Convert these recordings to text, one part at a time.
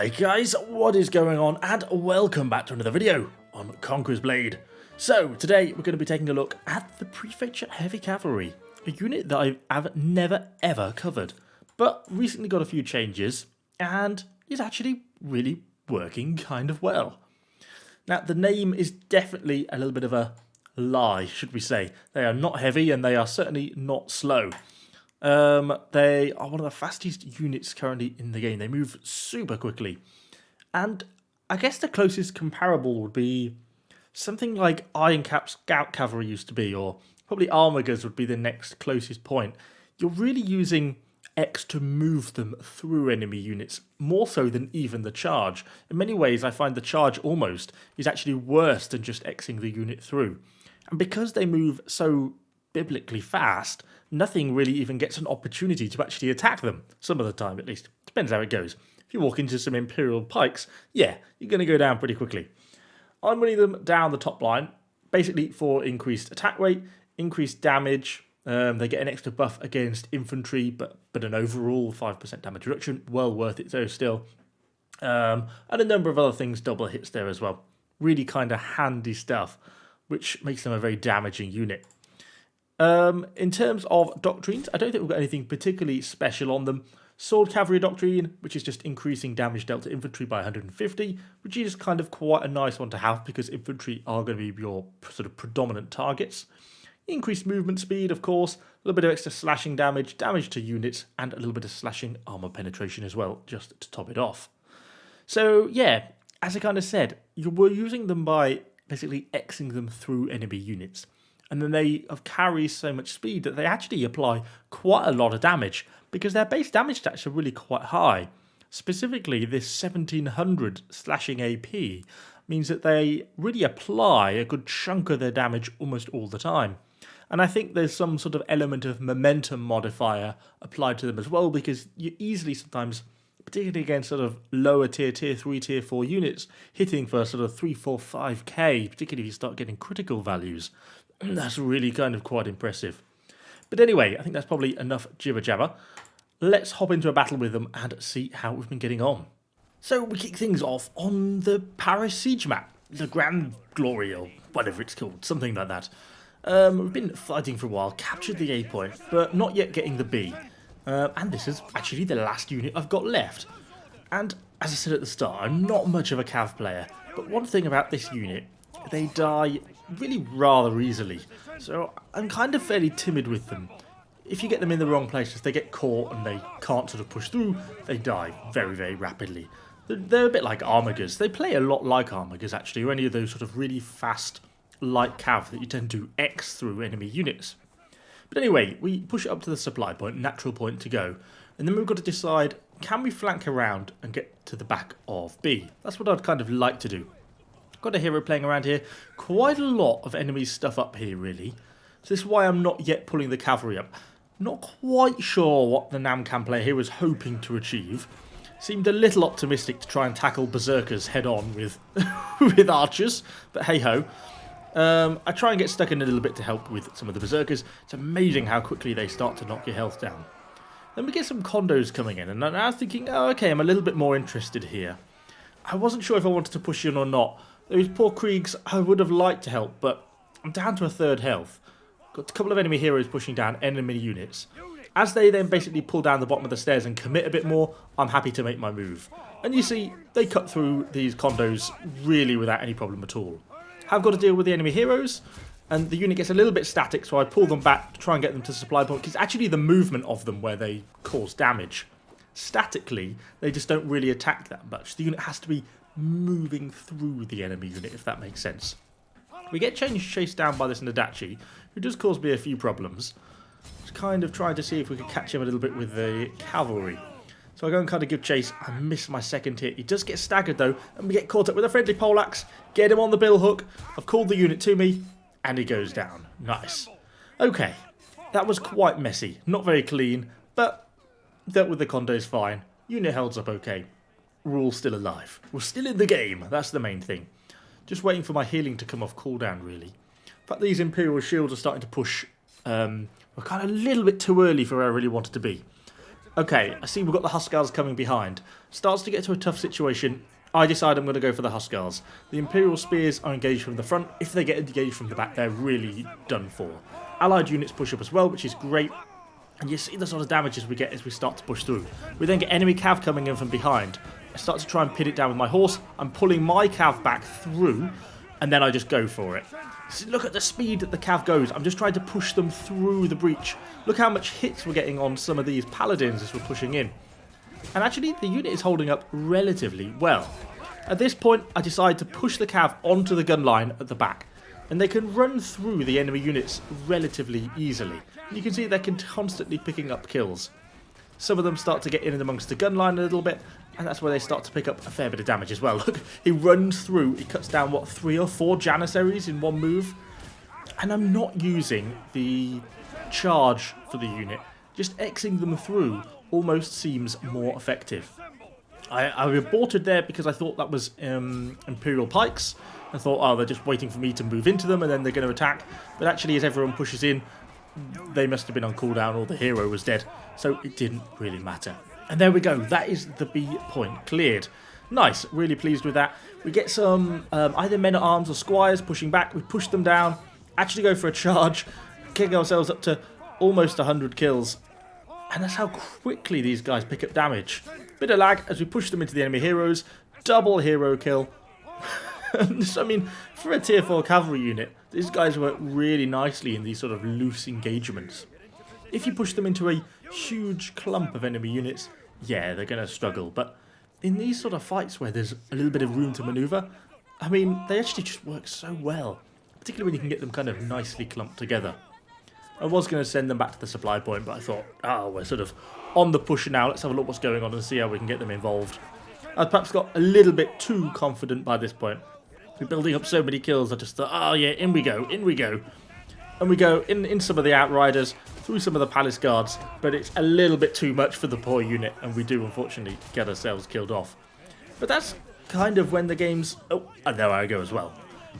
Hi guys, what is going on, and welcome back to another video on Conqueror's Blade. So today we're going to be taking a look at the Prefecture Heavy Cavalry, a unit that I have never ever covered, but recently got a few changes and is actually really working kind of well. Now the name is definitely a little bit of a lie, should we say. They are not heavy and they are certainly not slow. They are one of the fastest units currently in the game. They move super quickly. And I guess the closest comparable would be something like Iron Cap Scout Cavalry used to be, or probably Armigers would be the next closest point. You're really using X to move them through enemy units, more so than even the charge. In many ways, I find the charge almost is actually worse than just Xing the unit through. And because they move so biblically fast, nothing really even gets an opportunity to actually attack them, some of the time at least. Depends how it goes. If you walk into some Imperial pikes, yeah, you're going to go down pretty quickly. I'm running them down the top line, basically for increased attack rate, increased damage. They get an extra buff against infantry, but an overall 5% damage reduction. Well worth it though still. And a number of other things, double hits there as well. Really kind of handy stuff, which makes them a very damaging unit. In terms of doctrines, I don't think we've got anything particularly special on them. Sword Cavalry Doctrine, which is just increasing damage dealt to infantry by 150, which is kind of quite a nice one to have because infantry are going to be your sort of predominant targets. Increased movement speed, of course, a little bit of extra slashing damage, damage to units, and a little bit of slashing armor penetration as well, just to top it off. So yeah, as I kind of said, we're using them by basically Xing them through enemy units. And then they carry so much speed that they actually apply quite a lot of damage because their base damage stats are really quite high. Specifically, this 1700 slashing AP means that they really apply a good chunk of their damage almost all the time. And I think there's some sort of element of momentum modifier applied to them as well, because you easily sometimes, particularly against sort of lower tier 3, tier 4 units, hitting for sort of 3, 4, 5k, particularly if you start getting critical values. That's really kind of quite impressive. But anyway, I think that's probably enough jibber jabber. Let's hop into a battle with them and see how we've been getting on. So we kick things off on the Paris siege map, the Grand Glory or whatever it's called, something like that. We've been fighting for a while, captured the A point, but not yet getting the B. And this is actually the last unit I've got left. And as I said at the start, I'm not much of a cav player, but one thing about this unit, they die really rather easily, so I'm kind of fairly timid with them. If you get them in the wrong places, they get caught and they can't sort of push through, they die very, very rapidly. They're a bit like Armigers. They play a lot like Armigers actually, or any of those sort of really fast light cav that you tend to X through enemy units. But anyway, we push it up to the supply point, natural point to go, and then we've got to decide, can we flank around and get to the back of B? That's what I'd kind of like to do. Got a hero playing around here, quite a lot of enemy stuff up here really, so this is why I'm not yet pulling the cavalry up. Not quite sure what the Namcan player here was hoping to achieve. Seemed a little optimistic to try and tackle berserkers head on with with archers, but hey ho. I try and get stuck in a little bit to help with some of the berserkers. It's amazing how quickly they start to knock your health down. Then we get some condos coming in, and I was thinking, oh okay, I'm a little bit more interested here. I wasn't sure if I wanted to push in or not. Those poor Kriegs, I would have liked to help, but I'm down to a third health. Got a couple of enemy heroes pushing down enemy units. As they then basically pull down the bottom of the stairs and commit a bit more, I'm happy to make my move. And you see, they cut through these condos really without any problem at all. Have got to deal with the enemy heroes, and the unit gets a little bit static, so I pull them back to try and get them to supply point, because it's actually the movement of them where they cause damage. Statically, they just don't really attack that much. The unit has to be moving through the enemy unit, if that makes sense. We get chased down by this Nadachi, who does cause me a few problems. Just kind of trying to see if we could catch him a little bit with the cavalry. So I go and kind of give chase. I miss my second hit. He does get staggered though, and we get caught up with a friendly poleaxe. Get him on the bill hook. I've called the unit to me, and he goes down. Nice. Okay, that was quite messy. Not very clean, but dealt with the condos fine. Unit held up okay. We're all still alive. We're still in the game. That's the main thing. Just waiting for my healing to come off cooldown, really. In fact, these Imperial shields are starting to push. We're kind of a little bit too early for where I really wanted to be. Okay, I see we've got the Huskars coming behind. Starts to get to a tough situation. I decide I'm going to go for the Huskars. The Imperial Spears are engaged from the front. If they get engaged from the back, they're really done for. Allied units push up as well, which is great. And you see the sort of damages we get as we start to push through. We then get enemy cav coming in from behind. I start to try and pin it down with my horse. I'm pulling my cav back through, and then I just go for it. See, look at the speed that the cav goes. I'm just trying to push them through the breach. Look how much hits we're getting on some of these paladins as we're pushing in. And actually, the unit is holding up relatively well. At this point, I decide to push the cav onto the gun line at the back. And they can run through the enemy units relatively easily. And you can see they're constantly picking up kills. Some of them start to get in amongst the gun line a little bit, and that's where they start to pick up a fair bit of damage as well. Look, he runs through, he cuts down, what, 3 or 4 Janissaries in one move? And I'm not using the charge for the unit. Just Xing them through almost seems more effective. I aborted there because I thought that was Imperial Pikes. I thought, oh, they're just waiting for me to move into them and then they're going to attack. But actually, as everyone pushes in, they must have been on cooldown or the hero was dead. So it didn't really matter. And there we go. That is the B point cleared. Nice. Really pleased with that. We get some either men-at-arms or squires pushing back. We push them down. Actually go for a charge. Kicking ourselves up to almost 100 kills. And that's how quickly these guys pick up damage. Bit of lag as we push them into the enemy heroes. Double hero kill. I mean, for a tier 4 cavalry unit, these guys work really nicely in these sort of loose engagements. If you push them into a huge clump of enemy units, yeah, they're going to struggle. But in these sort of fights where there's a little bit of room to maneuver, I mean, they actually just work so well. Particularly when you can get them kind of nicely clumped together. I was going to send them back to the supply point, but I thought, oh, we're sort of on the push now. Let's have a look what's going on and see how we can get them involved. I perhaps got a little bit too confident by this point. We're building up so many kills, I just thought, oh yeah, in we go, in we go. And we go in some of the Outriders, through some of the Palace Guards, but it's a little bit too much for the poor unit, and we do unfortunately get ourselves killed off. But that's kind of when the games... Oh, and there I go as well.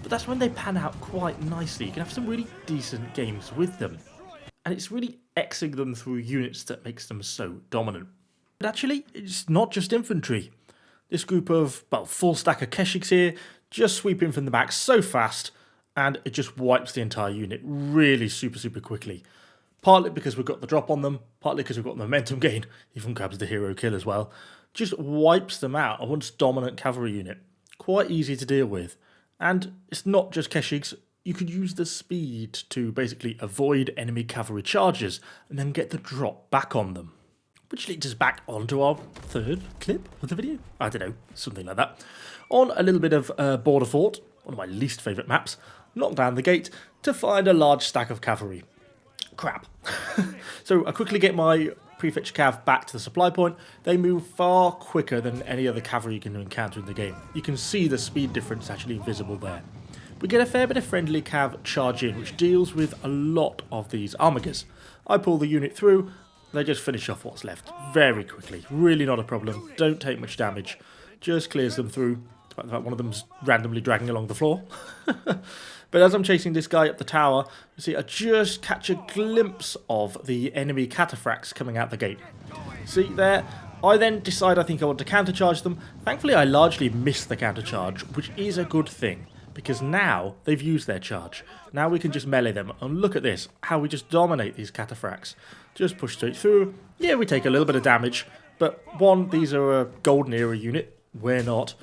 But that's when they pan out quite nicely. You can have some really decent games with them. And it's really Xing them through units that makes them so dominant. But actually, it's not just infantry. This group of, well, full stack of Keshiks here, just sweep in from the back so fast, and it just wipes the entire unit really super quickly. Partly because we've got the drop on them, partly because we've got the momentum gain, even grabs the hero kill as well. Just wipes them out, a once dominant cavalry unit. Quite easy to deal with. And it's not just Keshiks, you could use the speed to basically avoid enemy cavalry charges, and then get the drop back on them. Which leads us back onto our third clip of the video. I don't know, something like that. On a little bit of Border Fort, one of my least favourite maps, knock down the gate to find a large stack of cavalry. Crap. So I quickly get my Prefecture Cav back to the supply point. They move far quicker than any other cavalry you can encounter in the game. You can see the speed difference actually visible there. We get a fair bit of friendly cav charge in, which deals with a lot of these armigers. I pull the unit through. They just finish off what's left very quickly. Really not a problem. Don't take much damage. Just clears them through. In fact, one of them's randomly dragging along the floor. But as I'm chasing this guy up the tower, you see I just catch a glimpse of the enemy cataphracts coming out the gate. See there? I then decide I think I want to countercharge them. Thankfully I largely miss the countercharge, which is a good thing. Because now they've used their charge. Now we can just melee them. And look at this, how we just dominate these cataphracts. Just push straight through. Yeah, we take a little bit of damage. But one, these are a golden era unit. We're not.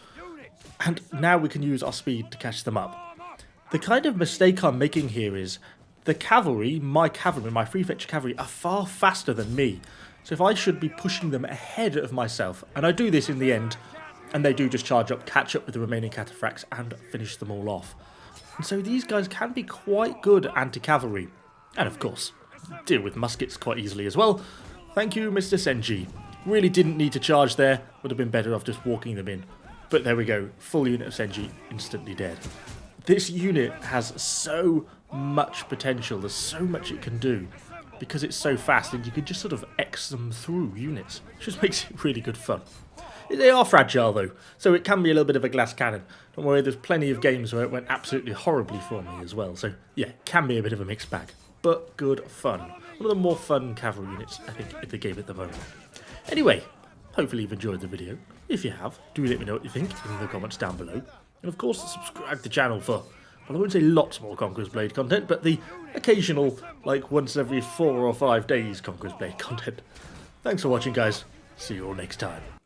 And now we can use our speed to catch them up. The kind of mistake I'm making here is the cavalry, my Prefecture Cavalry, are far faster than me. So if I should be pushing them ahead of myself, and I do this in the end, and they do just charge up, catch up with the remaining cataphracts, and finish them all off. And so these guys can be quite good anti-cavalry. And of course, deal with muskets quite easily as well. Thank you, Mr. Senji. Really didn't need to charge there, would have been better off just walking them in. But there we go, full unit of Senji, instantly dead. This unit has so much potential, there's so much it can do, because it's so fast and you can just sort of X them through units. It just makes it really good fun. They are fragile though, so it can be a little bit of a glass cannon. Don't worry, there's plenty of games where it went absolutely horribly for me as well, so yeah, it can be a bit of a mixed bag. but good fun. One of the more fun cavalry units, I think, in the game at the moment. Anyway, hopefully you've enjoyed the video. If you have, do let me know what you think in the comments down below. And of course, subscribe to the channel for, well, I won't say lots more Conqueror's Blade content, but the occasional, like once every 4 or 5 days Conqueror's Blade content. Thanks for watching, guys. See you all next time.